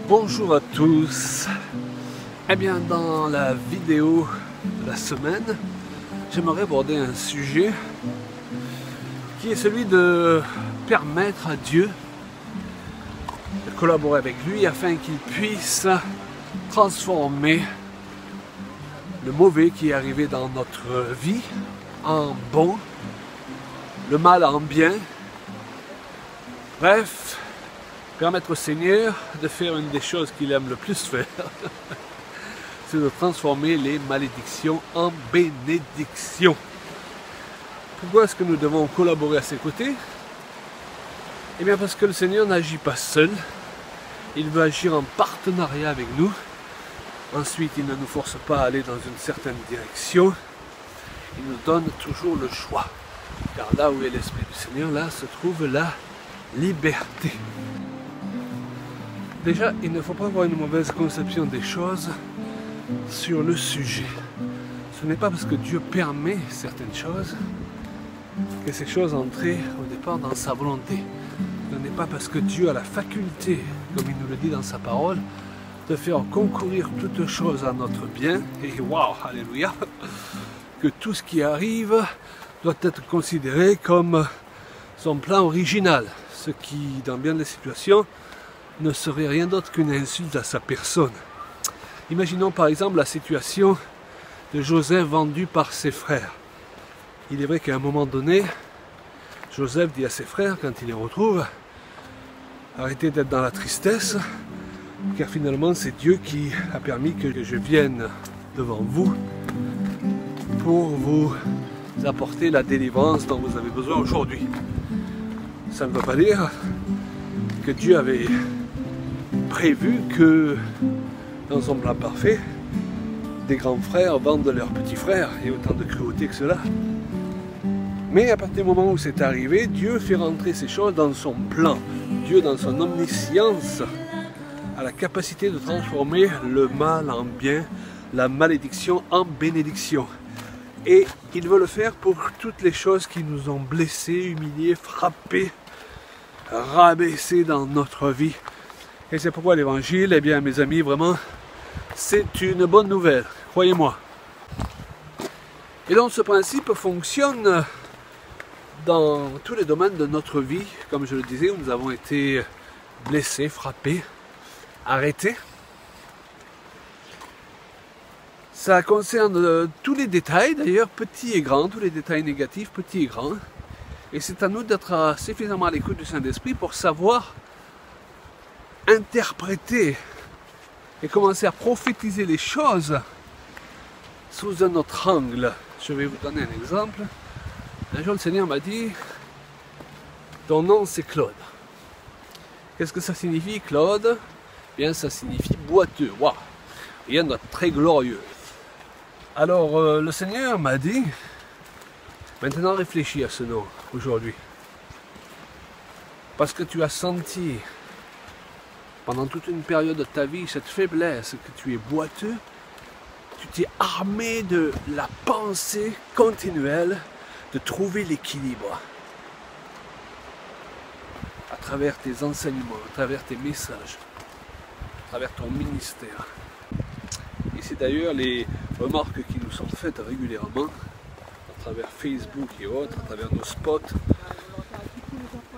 Bonjour à tous. Eh bien, dans la vidéo de la semaine, j'aimerais aborder un sujet qui est celui de permettre à Dieu de collaborer avec lui afin qu'il puisse transformer le mauvais qui est arrivé dans notre vie en bon, le mal en bien. Bref, permettre au Seigneur de faire une des choses qu'il aime le plus faire, c'est de transformer les malédictions en bénédictions. Pourquoi est-ce que nous devons collaborer à ses côtés? Eh bien parce que le Seigneur n'agit pas seul, il veut agir en partenariat avec nous. Ensuite, il ne nous force pas à aller dans une certaine direction, il nous donne toujours le choix. Car là où est l'Esprit du Seigneur, là se trouve la liberté. Déjà, il ne faut pas avoir une mauvaise conception des choses sur le sujet. Ce n'est pas parce que Dieu permet certaines choses que ces choses entrent au départ dans sa volonté. Ce n'est pas parce que Dieu a la faculté, comme il nous le dit dans sa parole, de faire concourir toutes choses à notre bien, et waouh, alléluia, que tout ce qui arrive doit être considéré comme son plan original, ce qui, dans bien des situations, ne serait rien d'autre qu'une insulte à sa personne. Imaginons par exemple la situation de Joseph vendu par ses frères. Il est vrai qu'à un moment donné, Joseph dit à ses frères, quand il les retrouve, arrêtez d'être dans la tristesse, car finalement c'est Dieu qui a permis que je vienne devant vous pour vous apporter la délivrance dont vous avez besoin aujourd'hui. Ça ne veut pas dire que Dieu avait prévu que, dans son plan parfait, des grands frères vendent leurs petits frères. Il y a autant de cruauté que cela. Mais à partir du moment où c'est arrivé, Dieu fait rentrer ces choses dans son plan. Dieu, dans son omniscience, a la capacité de transformer le mal en bien, la malédiction en bénédiction. Et il veut le faire pour toutes les choses qui nous ont blessés, humiliés, frappés, rabaissés dans notre vie. Et c'est pourquoi l'évangile, eh bien mes amis, vraiment, c'est une bonne nouvelle, croyez-moi. Et donc ce principe fonctionne dans tous les domaines de notre vie, comme je le disais, où nous avons été blessés, frappés, arrêtés. Ça concerne tous les détails, d'ailleurs, petits et grands, tous les détails négatifs, petits et grands. Et c'est à nous d'être suffisamment à l'écoute du Saint-Esprit pour savoir interpréter et commencer à prophétiser les choses sous un autre angle. Je vais vous donner un exemple. Un jour, le Seigneur m'a dit, ton nom c'est Claude. Qu'est-ce que ça signifie, Claude? Bien, ça signifie boiteux. Waouh, rien de très glorieux. Alors, le Seigneur m'a dit, maintenant réfléchis à ce nom aujourd'hui. Parce que tu as senti pendant toute une période de ta vie cette faiblesse, que tu es boiteux, tu t'es armé de la pensée continuelle de trouver l'équilibre à travers tes enseignements, à travers tes messages, à travers ton ministère. Et c'est d'ailleurs les remarques qui nous sont faites régulièrement à travers Facebook et autres, à travers nos spots,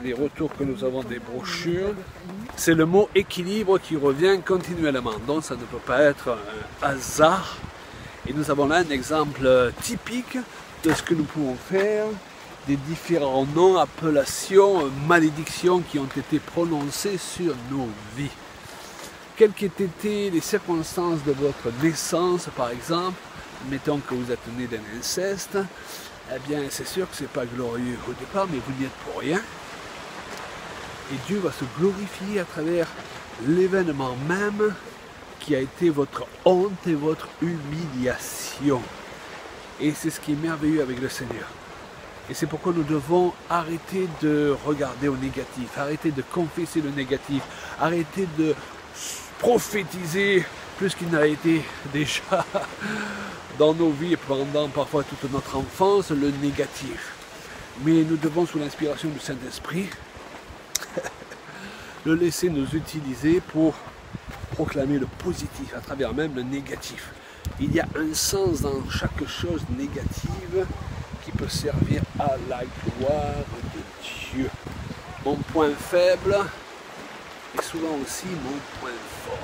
les retours que nous avons des brochures. C'est le mot équilibre qui revient continuellement, donc ça ne peut pas être un hasard. Et nous avons là un exemple typique de ce que nous pouvons faire, des différents noms, appellations, malédictions qui ont été prononcées sur nos vies. Quelles qu'aient été les circonstances de votre naissance, par exemple, mettons que vous êtes né d'un inceste, eh bien c'est sûr que ce n'est pas glorieux au départ, mais vous n'y êtes pour rien. Et Dieu va se glorifier à travers l'événement même qui a été votre honte et votre humiliation. Et c'est ce qui est merveilleux avec le Seigneur. Et c'est pourquoi nous devons arrêter de regarder au négatif, arrêter de confesser le négatif, arrêter de prophétiser plus qu'il n'a été déjà dans nos vies et pendant parfois toute notre enfance, le négatif. Mais nous devons, sous l'inspiration du Saint-Esprit, le laisser nous utiliser pour proclamer le positif à travers même le négatif. Il y a un sens dans chaque chose négative qui peut servir à la gloire de Dieu. Mon point faible est souvent aussi mon point fort.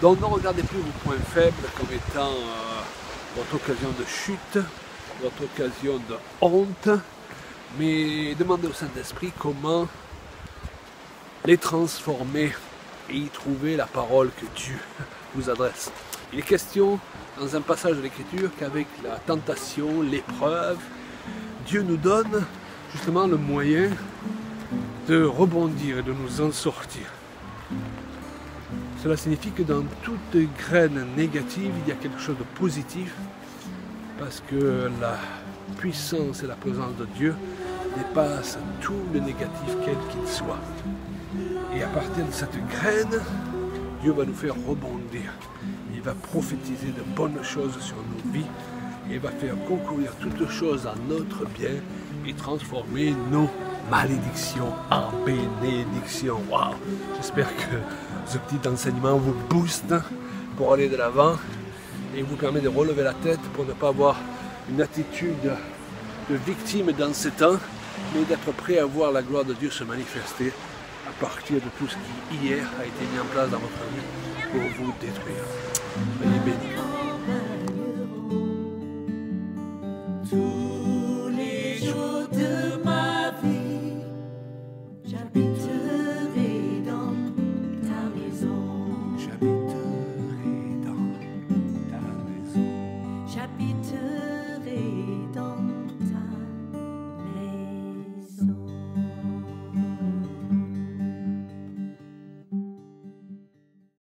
Donc ne regardez plus vos points faibles comme étant votre occasion de chute, votre occasion de honte, mais demandez au Saint-Esprit comment les transformer et y trouver la parole que Dieu vous adresse. Il est question dans un passage de l'Écriture qu'avec la tentation, l'épreuve, Dieu nous donne justement le moyen de rebondir et de nous en sortir. Cela signifie que dans toute graine négative, il y a quelque chose de positif parce que la puissance et la présence de Dieu dépassent tout le négatif quel qu'il soit. Et à partir de cette graine, Dieu va nous faire rebondir. Il va prophétiser de bonnes choses sur nos vies. Et il va faire concourir toutes choses à notre bien et transformer nos malédictions en bénédictions. Waouh! J'espère que ce petit enseignement vous booste pour aller de l'avant et vous permet de relever la tête pour ne pas avoir une attitude de victime dans ces temps, mais d'être prêt à voir la gloire de Dieu se manifester à partir de tout ce qui hier a été mis en place dans votre vie pour vous détruire. Soyez bénis.